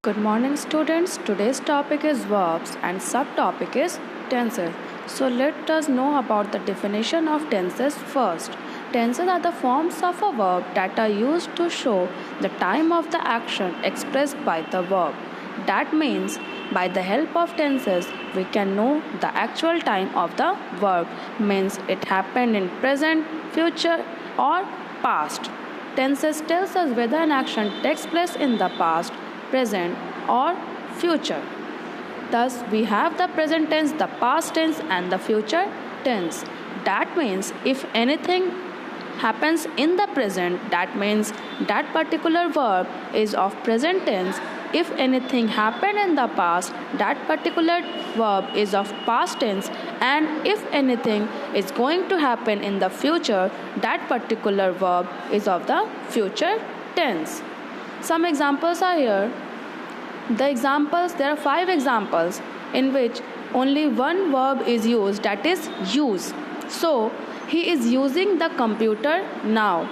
Good morning, students. Today's topic is verbs and subtopic is tenses. So let us know about the definition of tenses first. Tenses are the forms of a verb that are used to show the time of the action expressed by the verb. That means by the help of tenses we can know the actual time of the verb, means it happened in present, future or past. Tenses tells us whether an action takes place in the past, present or future. Thus, we have the present tense, the past tense, and the future tense. That means if anything happens in the present, that means that particular verb is of present tense. If anything happened in the past, that particular verb is of past tense. And if anything is going to happen in the future, that particular verb is of the future tense. Some examples are here. There are 5 examples in which only one verb is used, that is use. So, he is using the computer now.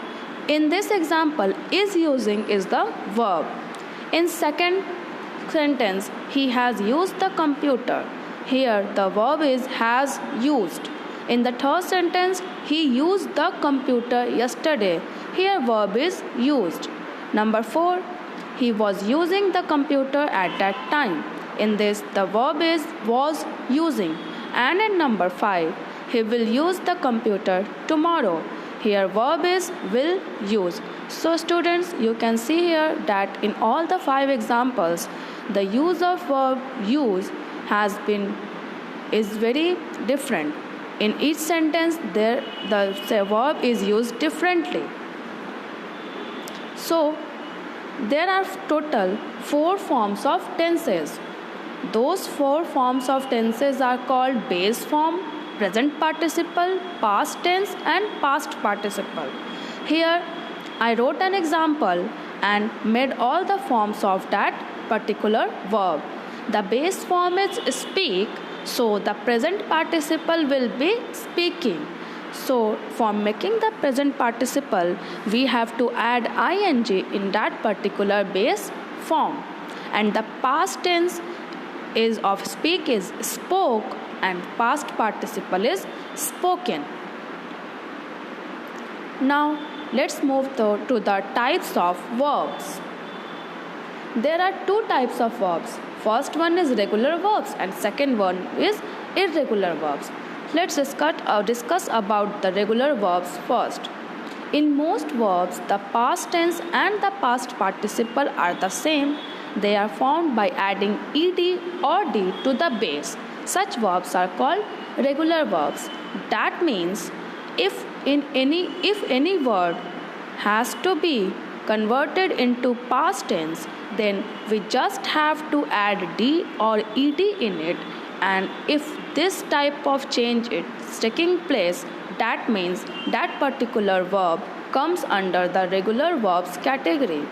In this example, is using is the verb. In second sentence, he has used the computer. Here, the verb is has used. In the third sentence, he used the computer yesterday. Here, verb is used. Number 4, he was using the computer at that time. In this, the verb is was using. And in number 5, he will use the computer tomorrow. Here, verb is will use. So, students, you can see here that in all the 5 examples, the use of verb use is very different. In each sentence, the verb is used differently. So, there are total 4 forms of tenses. Those 4 forms of tenses are called base form, present participle, past tense and past participle. Here I wrote an example and made all the forms of that particular verb. The base form is speak, so the present participle will be speaking. So, for making the present participle, we have to add ing in that particular base form. And the past tense is of speak is spoke and past participle is spoken. Now, let's move to the types of verbs. There are 2 types of verbs. First one is regular verbs and second one is irregular verbs. Let's discuss about the regular verbs first. In most verbs, the past tense and the past participle are the same. They are formed by adding ed or d to the base. Such verbs are called regular verbs. That means if any word has to be converted into past tense, then we just have to add d or ed in it. And if this type of change is taking place, that means that particular verb comes under the regular verbs category.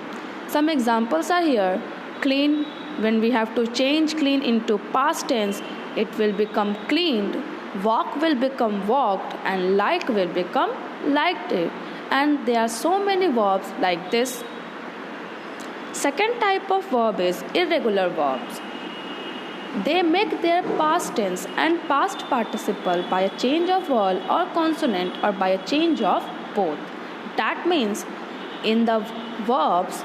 Some examples are here. Clean, when we have to change clean into past tense, it will become cleaned. Walk will become walked and like will become liked. And there are so many verbs like this. Second type of verb is irregular verbs. They make their past tense and past participle by a change of vowel or consonant or by a change of both. That means in the verbs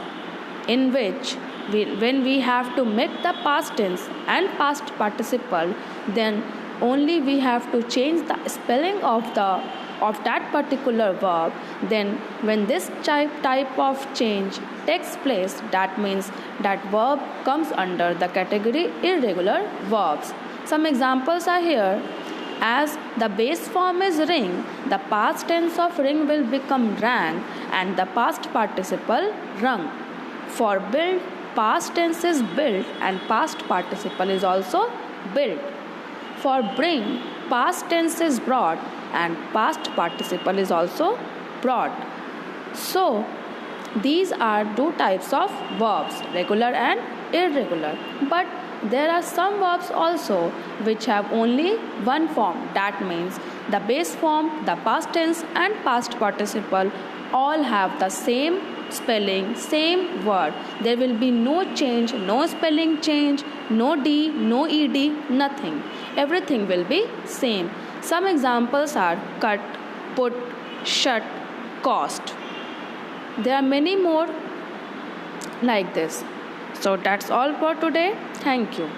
in which when we have to make the past tense and past participle, then only we have to change the spelling of that particular verb. Then when this type of change takes place, that means that verb comes under the category irregular verbs. Some examples are here. As the base form is ring, the past tense of ring will become rang and the past participle rung. For build, past tense is built and past participle is also built. For bring, past tense is brought and past participle is also brought. So, these are 2 types of verbs, regular and irregular. But there are some verbs also which have only one form. That means the base form, the past tense and past participle all have the same spelling, same word. There will be no change, no spelling change, no D, no ED, nothing. Everything will be same. Some examples are cut, put, shut, cost. There are many more like this. So that's all for today. Thank you.